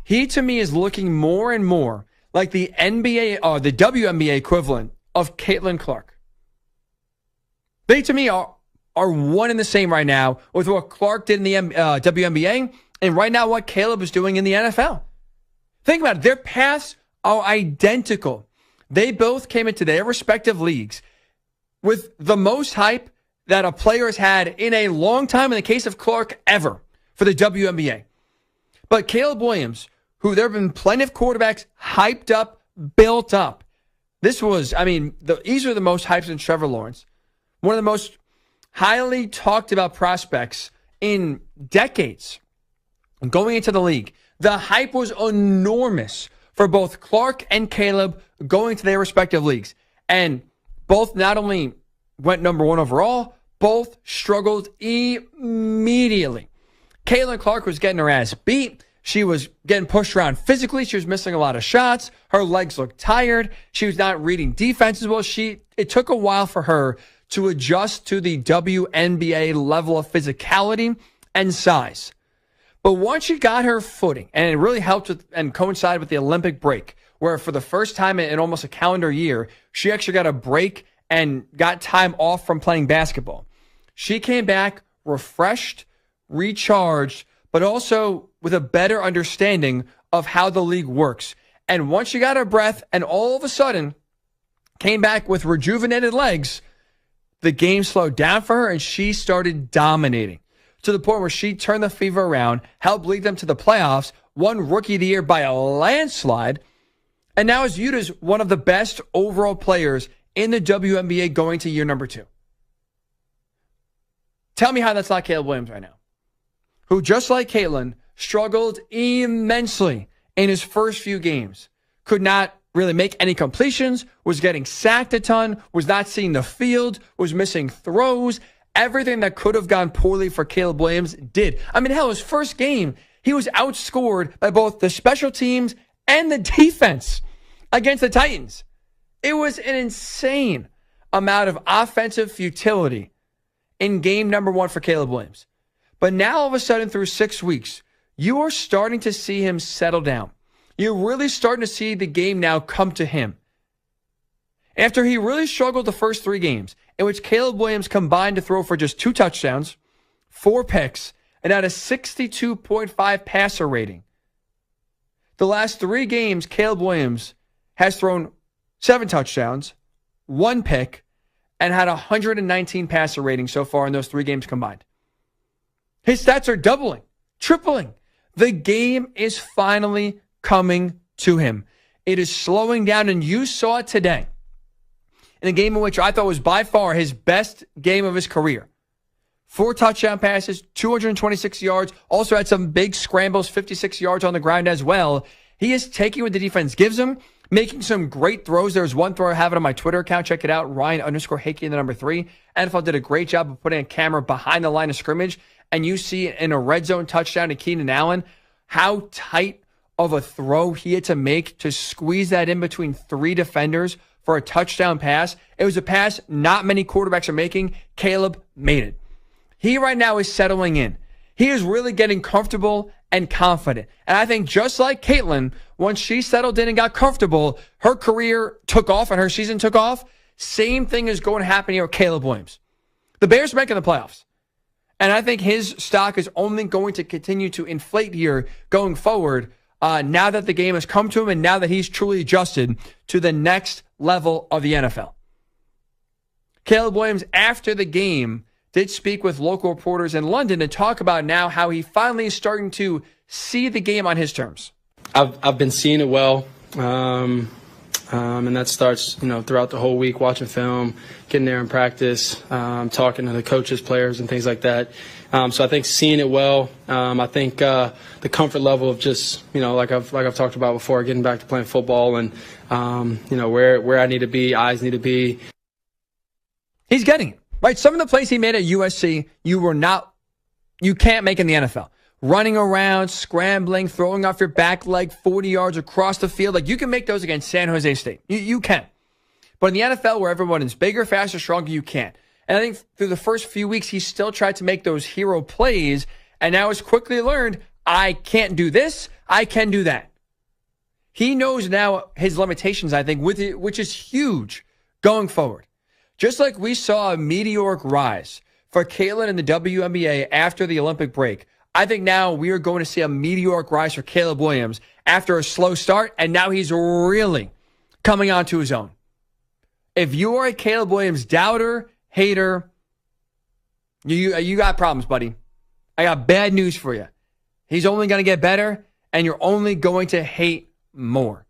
He, to me, is looking more and more like the NBA or the WNBA equivalent of Caitlin Clark. They, to me, are one and the same right now with what Clark did in the WNBA and right now what Caleb is doing in the NFL. Think about it. Their paths are identical. They both came into their respective leagues with the most hype that a player has had in a long time, in the case of Clark, ever for the WNBA. But Caleb Williams, who there have been plenty of quarterbacks hyped up, built up. This was, these are the most hyped in Trevor Lawrence. One of the most highly talked about prospects in decades going into the league. The hype was enormous for both Clark and Caleb going to their respective leagues. And both not only went number one overall, both struggled immediately. Caitlin Clark was getting her ass beat. She was getting pushed around physically. She was missing a lot of shots. Her legs looked tired. She was not reading defenses well. It took a while for her to adjust to the WNBA level of physicality and size. But once she got her footing, and it really helped with and coincided with the Olympic break, where for the first time in almost a calendar year, she actually got a break and got time off from playing basketball. She came back refreshed, recharged, but also with a better understanding of how the league works. And once she got her breath and all of a sudden came back with rejuvenated legs, the game slowed down for her and she started dominating to the point where she turned the fever around, helped lead them to the playoffs, won Rookie of the Year by a landslide, and now is viewed as one of the best overall players in the WNBA going to year number 2. Tell me how that's not Caleb Williams right now, who, just like Caitlin, struggled immensely in his first few games, could not really make any completions, was getting sacked a ton, was not seeing the field, was missing throws. Everything that could have gone poorly for Caleb Williams did. Hell, his first game, he was outscored by both the special teams and the defense against the Titans. It was an insane amount of offensive futility in game number 1 for Caleb Williams. But now, all of a sudden, through 6 weeks, you are starting to see him settle down. You're really starting to see the game now come to him. After he really struggled the first 3 games, in which Caleb Williams combined to throw for just 2 touchdowns, 4 picks, and had a 62.5 passer rating. The last 3 games, Caleb Williams has thrown 7 touchdowns, 1 pick, and had a 119 passer rating so far in those 3 games combined. His stats are doubling, tripling. The game is finally coming to him. It is slowing down, and you saw it today in a game in which I thought was by far his best game of his career. 4 touchdown passes, 226 yards, also had some big scrambles, 56 yards on the ground as well. He is taking what the defense gives him, making some great throws. There's one throw I have it on my Twitter account. Check it out, Ryan_Hickey, the number 3. NFL did a great job of putting a camera behind the line of scrimmage, and you see in a red zone touchdown to Keenan Allen how tight of a throw he had to make to squeeze that in between 3 defenders for a touchdown pass. It was a pass not many quarterbacks are making. Caleb made it. He right now is settling in. He is really getting comfortable and confident. And I think just like Caitlin, once she settled in and got comfortable, her career took off and her season took off. Same thing is going to happen here with Caleb Williams. The Bears are making the playoffs. And I think his stock is only going to continue to inflate here going forward now that the game has come to him and now that he's truly adjusted to the next level of the NFL. Caleb Williams, after the game, did speak with local reporters in London to talk about now how he finally is starting to see the game on his terms. I've been seeing it well, and that starts throughout the whole week, watching film, getting there in practice, talking to the coaches, players, and things like that. So I think seeing it well. I think the comfort level of just like I've talked about before, getting back to playing football and where I need to be, eyes need to be. He's getting it right. Some of the plays he made at USC, you can't make in the NFL. Running around, scrambling, throwing off your back leg 40 yards across the field. Like, you can make those against San Jose State. You can. But in the NFL, where everyone is bigger, faster, stronger, you can't. And I think through the first few weeks, he still tried to make those hero plays, and now has quickly learned, I can't do this. I can do that. He knows now his limitations, I think, which is huge going forward. Just like we saw a meteoric rise for Caitlin in the WNBA after the Olympic break, I think now we are going to see a meteoric rise for Caleb Williams after a slow start, and now he's really coming onto his own. If you are a Caleb Williams doubter, hater, you got problems, buddy. I got bad news for you. He's only going to get better, and you're only going to hate more.